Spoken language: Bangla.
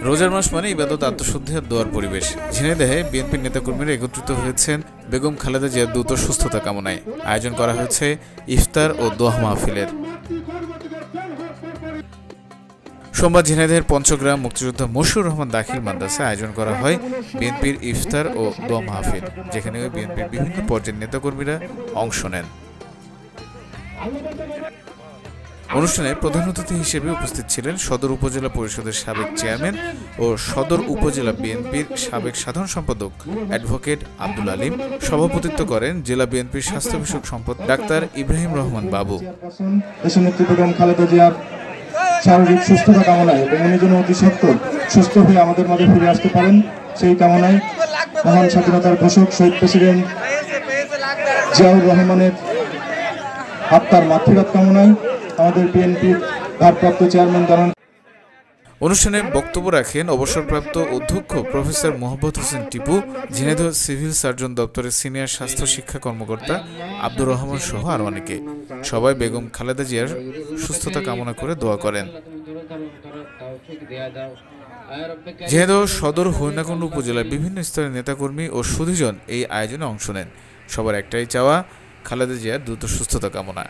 রোজার মাস মানে ইবাদত, আত্মশুদ্ধি আর দোয়ার পরিবেশ। ঝিনাইদহে বিএনপির নেতাকর্মীরা একত্রিত হয়েছেন বেগম খালেদা জিয়ার দ্রুত সুস্থতা কামনায়। আয়োজন করা হয়েছে ইফতার ও দোয়া মাহফিলের। সোমবার ঝিনাইদহের পঞ্চগ্রাম মুক্তিযোদ্ধা মশিউর রহমান দাখিল মাদ্রাসায় আয়োজন করা হয় বিএনপির ইফতার ও দোয়া মাহফিল, যেখানে বিএনপির বিভিন্ন পর্যায়ের নেতাকর্মীরা অংশ নেন। অনুষ্ঠানে প্রধান অতিথি হিসেবে উপস্থিত ছিলেন সদর উপজেলা পরিষদের সাবেক চেয়ারম্যান ও সদর উপজেলা বিএনপির সাবেক সাধারণ সম্পাদক অ্যাডভোকেট আব্দুল আলিম। সভাপতিত্ব করেন জেলা বিএনপির স্বাস্থ্য বিষয়ক সম্পাদক ডাক্তার ইব্রাহিম রহমান বাবু। শারীরিক সুস্থতা কামনায় এবং উনি যেন অতি সত্বর সুস্থ হয়ে আমাদের মাঝে ফিরে আসতে পারেন সেই কামনায় মহান স্বাধীনতার ঘোষক শহীদ প্রেসিডেন্ট জিয়াউর রহমানের আত্মার মাতৃঘাত কামনায় আমাদের বিএনপির ভারপ্রাপ্ত চেয়ারম্যান জানান। অনুষ্ঠানে বক্তব্য রাখেন অবসরপ্রাপ্ত অধ্যক্ষ professor Mohammad Hossain Tipu, Jhenaidah civil surgeon দপ্তরের সিনিয়র স্বাস্থ্য শিক্ষা কর্মকর্তা আব্দুর রহমান সহ আরো অনেকে। সবাই বেগম খালেদা জিয়ার সুস্থতা কামনা করে দোয়া করেন। ঝিনাইদহ সদর হরিণাকুণ্ড উপজেলার বিভিন্ন স্তরের নেতাকর্মী ও সুধীজন এই আয়োজনে অংশ নেন। সবার একটাই চাওয়া, খালেদা জিয়ার দ্রুত সুস্থতা কামনা।